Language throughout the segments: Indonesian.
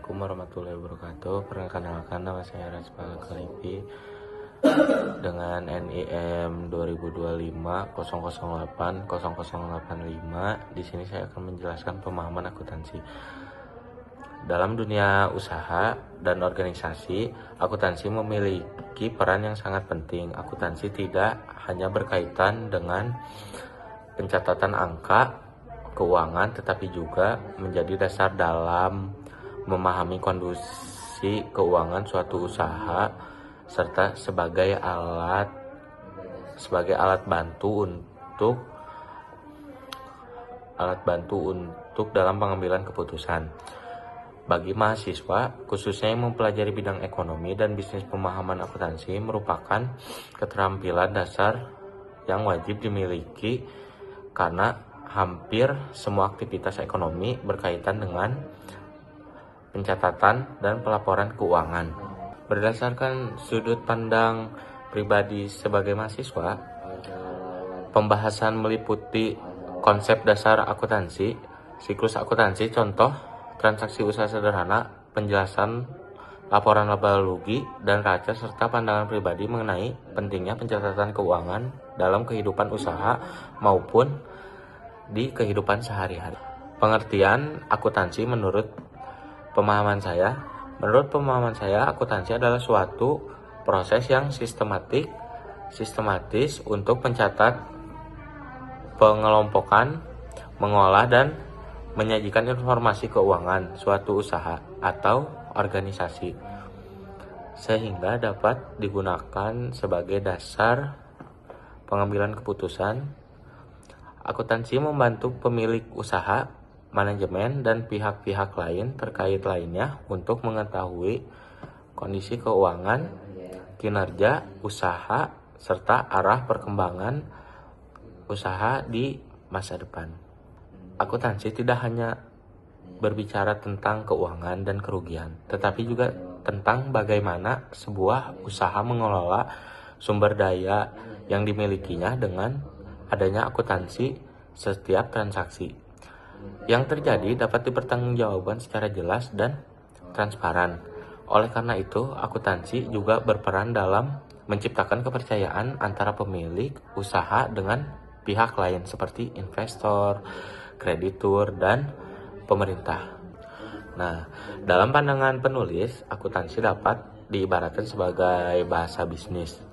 Assalamualaikum warahmatullahi wabarakatuh. Perkenalkan, nama saya Raspa Kalipi dengan NIM 2025 008 0085. Di sini saya akan menjelaskan pemahaman akuntansi. Dalam dunia usaha dan organisasi, akuntansi memiliki peran yang sangat penting. Akuntansi tidak hanya berkaitan dengan pencatatan angka keuangan, tetapi juga menjadi dasar dalam memahami kondisi keuangan suatu usaha serta sebagai alat bantu untuk dalam pengambilan keputusan. Bagi mahasiswa, khususnya yang mempelajari bidang ekonomi dan bisnis, pemahaman akuntansi merupakan keterampilan dasar yang wajib dimiliki karena hampir semua aktivitas ekonomi berkaitan dengan pencatatan dan pelaporan keuangan. Berdasarkan sudut pandang pribadi sebagai mahasiswa, pembahasan meliputi konsep dasar akuntansi, siklus akuntansi, contoh transaksi usaha sederhana, penjelasan laporan laba rugi dan raca, serta pandangan pribadi mengenai pentingnya pencatatan keuangan dalam kehidupan usaha maupun di kehidupan sehari-hari. Pengertian akuntansi menurut pemahaman saya, akuntansi adalah suatu proses yang sistematis untuk mencatat, pengelompokan, mengolah, dan menyajikan informasi keuangan suatu usaha atau organisasi, sehingga dapat digunakan sebagai dasar pengambilan keputusan. Akuntansi membantu pemilik usaha, manajemen, dan pihak-pihak lain terkait lainnya untuk mengetahui kondisi keuangan, kinerja usaha, serta arah perkembangan usaha di masa depan. Akuntansi tidak hanya berbicara tentang keuangan dan kerugian, tetapi juga tentang bagaimana sebuah usaha mengelola sumber daya yang dimilikinya. Dengan adanya akuntansi, setiap transaksi yang terjadi dapat dipertanggungjawabkan secara jelas dan transparan. Oleh karena itu, akuntansi juga berperan dalam menciptakan kepercayaan antara pemilik usaha dengan pihak lain seperti investor, kreditur, dan pemerintah. Nah, dalam pandangan penulis, akuntansi dapat diibaratkan sebagai bahasa bisnis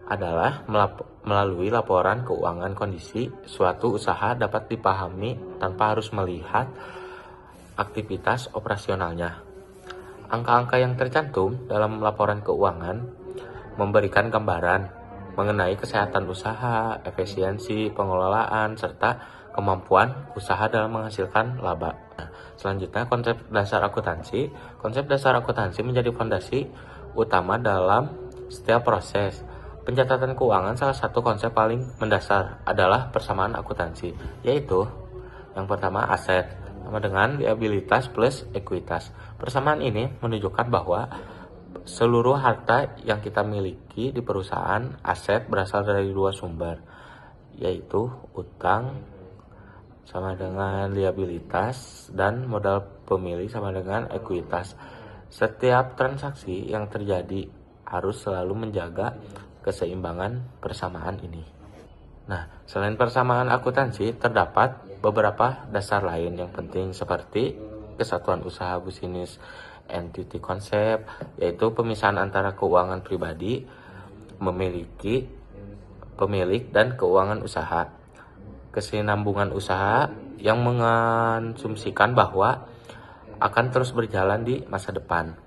adalah melalui laporan keuangan kondisi suatu usaha dapat dipahami tanpa harus melihat aktivitas operasionalnya. Angka-angka yang tercantum dalam laporan keuangan memberikan gambaran mengenai kesehatan usaha, efisiensi pengelolaan, serta kemampuan usaha dalam menghasilkan laba. Selanjutnya, konsep dasar akuntansi. Konsep dasar akuntansi menjadi fondasi utama dalam setiap proses pencatatan keuangan. Salah satu konsep paling mendasar adalah persamaan akuntansi, yaitu yang pertama aset sama dengan liabilitas plus ekuitas. Persamaan ini menunjukkan bahwa seluruh harta yang kita miliki di perusahaan, aset, berasal dari dua sumber, yaitu utang sama dengan liabilitas dan modal pemilik sama dengan ekuitas. Setiap transaksi yang terjadi harus selalu menjaga keseimbangan persamaan ini. Nah, selain persamaan akuntansi, terdapat beberapa dasar lain yang penting seperti kesatuan usaha bisnis entity konsep, yaitu pemisahan antara keuangan pribadi, memiliki, pemilik, dan keuangan usaha. Kesinambungan usaha yang mengasumsikan bahwa akan terus berjalan di masa depan.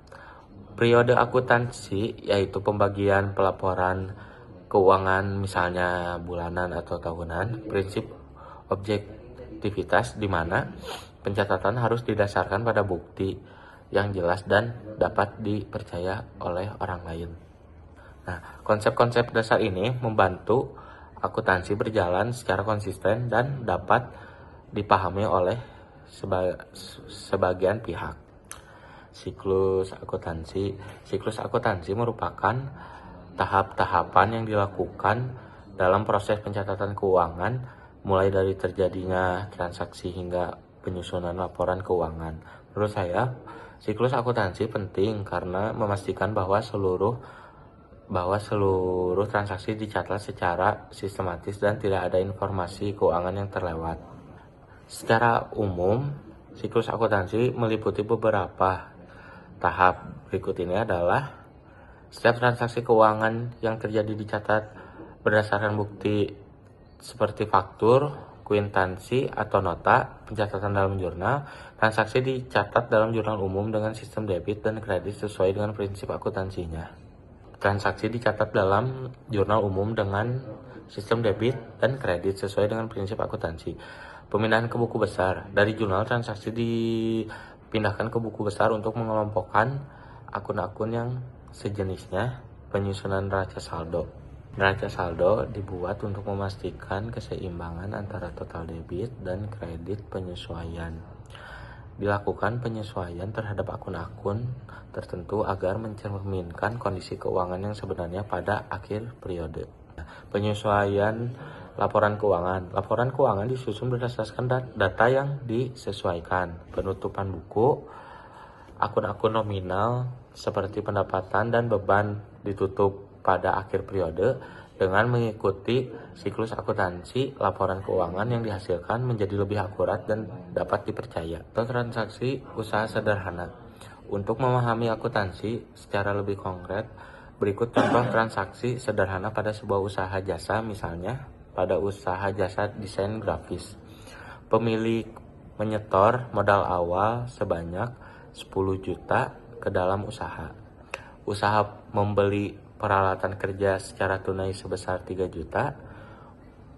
Periode akuntansi yaitu pembagian pelaporan keuangan, misalnya bulanan atau tahunan. Prinsip objektivitas di mana pencatatan harus didasarkan pada bukti yang jelas dan dapat dipercaya oleh orang lain. Nah, konsep-konsep dasar ini membantu akuntansi berjalan secara konsisten dan dapat dipahami oleh sebagian pihak. Siklus akuntansi merupakan tahap-tahapan yang dilakukan dalam proses pencatatan keuangan, mulai dari terjadinya transaksi hingga penyusunan laporan keuangan. Menurut saya, Siklus akuntansi penting karena memastikan bahwa seluruh transaksi dicatat secara sistematis dan tidak ada informasi keuangan yang terlewat. Secara umum, siklus akuntansi meliputi beberapa tahap. Berikut ini adalah setiap transaksi keuangan yang terjadi dicatat berdasarkan bukti seperti faktur, kwitansi atau nota, pencatatan dalam jurnal. Transaksi dicatat dalam jurnal umum dengan sistem debit dan kredit sesuai dengan prinsip akuntansinya. Transaksi dicatat dalam jurnal umum dengan sistem debit dan kredit sesuai dengan prinsip akuntansi. Pemindahan ke buku besar. Dari jurnal transaksi dipindahkan ke buku besar untuk mengelompokkan akun-akun yang sejenisnya. Penyusunan neraca saldo. Neraca saldo dibuat untuk memastikan keseimbangan antara total debit dan kredit. Penyesuaian. Dilakukan penyesuaian terhadap akun-akun tertentu agar mencerminkan kondisi keuangan yang sebenarnya pada akhir periode. Penyesuaian laporan keuangan. Laporan keuangan disusun berdasarkan data yang disesuaikan. Penutupan buku. Akun-akun nominal seperti pendapatan dan beban ditutup pada akhir periode dengan mengikuti siklus akuntansi. Laporan keuangan yang dihasilkan menjadi lebih akurat dan dapat dipercaya. Transaksi usaha sederhana. Untuk memahami akuntansi secara lebih konkret, berikut contoh transaksi sederhana pada sebuah usaha jasa. Misalnya pada usaha jasa desain grafis, pemilik menyetor modal awal sebanyak 10 juta ke dalam usaha. Usaha membeli peralatan kerja secara tunai sebesar 3 juta.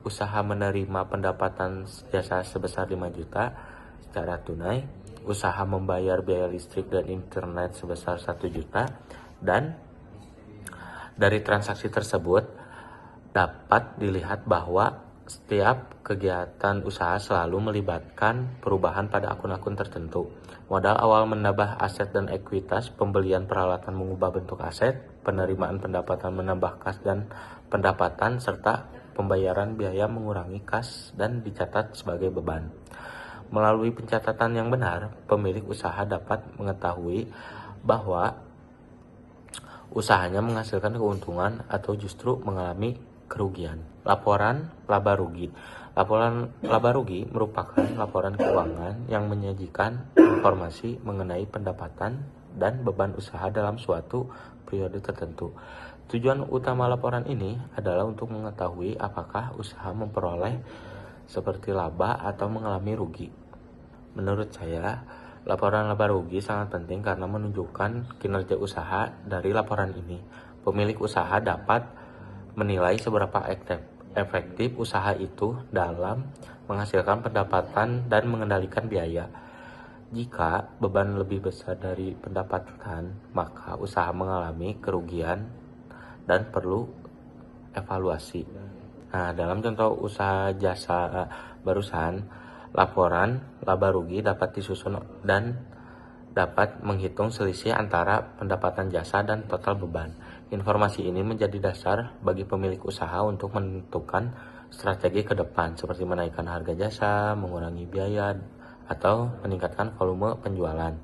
Usaha menerima pendapatan jasa sebesar 5 juta secara tunai. Usaha membayar biaya listrik dan internet sebesar 1 juta. Dan dari transaksi tersebut dapat dilihat bahwa setiap kegiatan usaha selalu melibatkan perubahan pada akun-akun tertentu. Modal awal menambah aset dan ekuitas, pembelian peralatan mengubah bentuk aset, penerimaan pendapatan menambah kas dan pendapatan, serta pembayaran biaya mengurangi kas dan dicatat sebagai beban. Melalui pencatatan yang benar, pemilik usaha dapat mengetahui bahwa usahanya menghasilkan keuntungan atau justru mengalami kerugian. Laporan laba rugi. Laporan laba rugi merupakan laporan keuangan yang menyajikan informasi mengenai pendapatan dan beban usaha dalam suatu periode tertentu. Tujuan utama laporan ini adalah untuk mengetahui apakah usaha memperoleh seperti laba atau mengalami rugi. Menurut saya, laporan laba rugi sangat penting karena menunjukkan kinerja usaha. Dari laporan ini, pemilik usaha dapat menilai seberapa efektif usaha itu dalam menghasilkan pendapatan dan mengendalikan biaya. Jika beban lebih besar dari pendapatan, maka usaha mengalami kerugian dan perlu evaluasi. Nah, dalam contoh usaha jasa barusan, laporan laba rugi dapat disusun dan dapat menghitung selisih antara pendapatan jasa dan total beban. Informasi ini menjadi dasar bagi pemilik usaha untuk menentukan strategi ke depan, seperti menaikkan harga jasa, mengurangi biaya, atau meningkatkan volume penjualan.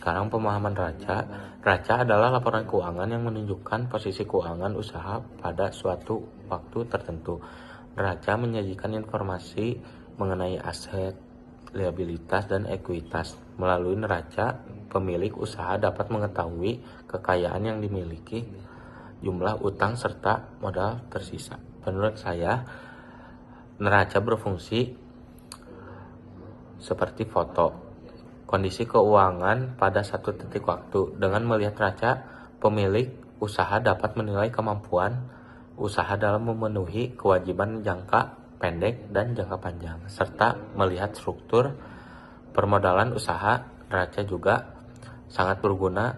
Sekarang pemahaman neraca. Neraca adalah laporan keuangan yang menunjukkan posisi keuangan usaha pada suatu waktu tertentu. Neraca menyajikan informasi mengenai aset, liabilitas, dan ekuitas. Melalui neraca, pemilik usaha dapat mengetahui kekayaan yang dimiliki, jumlah utang, serta modal tersisa. Menurut saya, neraca berfungsi seperti foto kondisi keuangan pada satu titik waktu. Dengan melihat neraca, pemilik usaha dapat menilai kemampuan usaha dalam memenuhi kewajiban jangka pendek dan jangka panjang, serta melihat struktur permodalan usaha. Neraca juga sangat berguna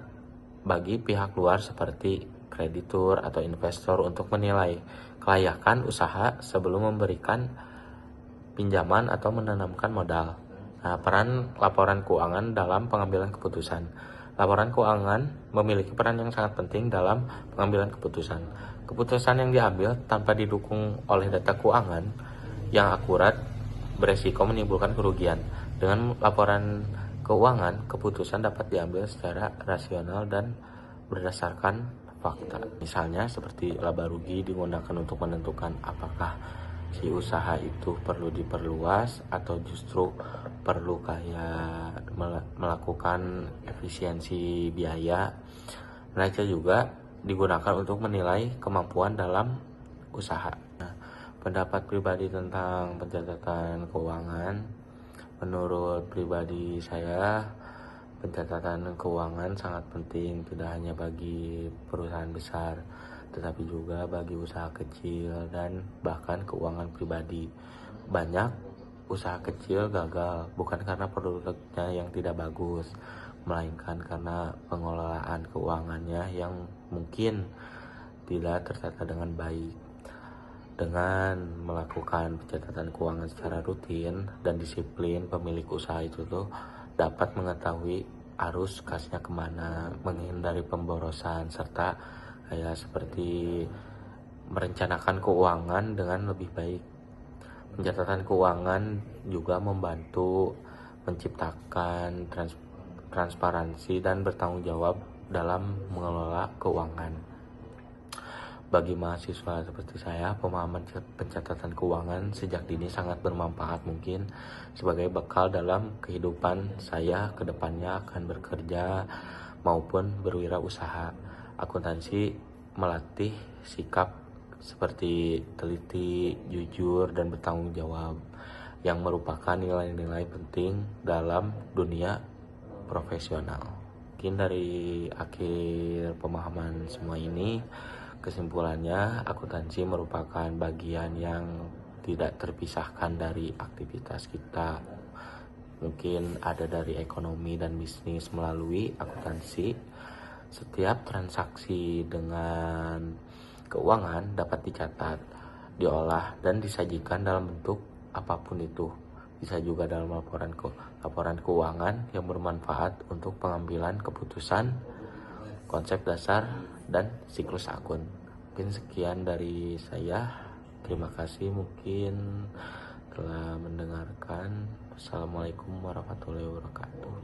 bagi pihak luar seperti kreditur atau investor untuk menilai kelayakan usaha sebelum memberikan pinjaman atau menanamkan modal. Nah, peran laporan keuangan dalam pengambilan keputusan. Laporan keuangan memiliki peran yang sangat penting dalam pengambilan keputusan. Keputusan yang diambil tanpa didukung oleh data keuangan yang akurat beresiko menimbulkan kerugian. Dengan laporan keuangan, keputusan dapat diambil secara rasional dan berdasarkan fakta. Misalnya seperti laba rugi digunakan untuk menentukan apakah si usaha itu perlu diperluas atau justru perlu kayak melakukan efisiensi biaya. Neraca juga digunakan untuk menilai kemampuan dalam usaha. Nah, pendapat pribadi tentang pencatatan keuangan, menurut pribadi saya, pencatatan keuangan sangat penting tidak hanya bagi perusahaan besar, tetapi juga bagi usaha kecil dan bahkan keuangan pribadi. Banyak usaha kecil gagal bukan karena produknya yang tidak bagus, melainkan karena pengelolaan keuangannya yang mungkin tidak tertata dengan baik. Dengan melakukan pencatatan keuangan secara rutin dan disiplin, pemilik usaha itu dapat mengetahui arus kasnya kemana, menghindari pemborosan, serta kayak seperti merencanakan keuangan dengan lebih baik. Pencatatan keuangan juga membantu menciptakan transparansi dan bertanggung jawab dalam mengelola keuangan. Bagi mahasiswa seperti saya, pemahaman pencatatan keuangan sejak dini sangat bermanfaat, mungkin sebagai bekal dalam kehidupan saya ke depannya akan bekerja maupun berwirausaha. Akuntansi melatih sikap seperti teliti, jujur, dan bertanggung jawab yang merupakan nilai-nilai penting dalam dunia profesional. Mungkin dari akhir pemahaman semua ini, kesimpulannya, akuntansi merupakan bagian yang tidak terpisahkan dari aktivitas kita. Mungkin ada dari ekonomi dan bisnis melalui akuntansi. Setiap transaksi dengan keuangan dapat dicatat, diolah, dan disajikan dalam bentuk apapun itu. Bisa juga dalam laporan keuangan yang bermanfaat untuk pengambilan keputusan, konsep dasar, dan siklus akun. Mungkin sekian dari saya. Terima kasih mungkin telah mendengarkan. Wassalamualaikum warahmatullahi wabarakatuh.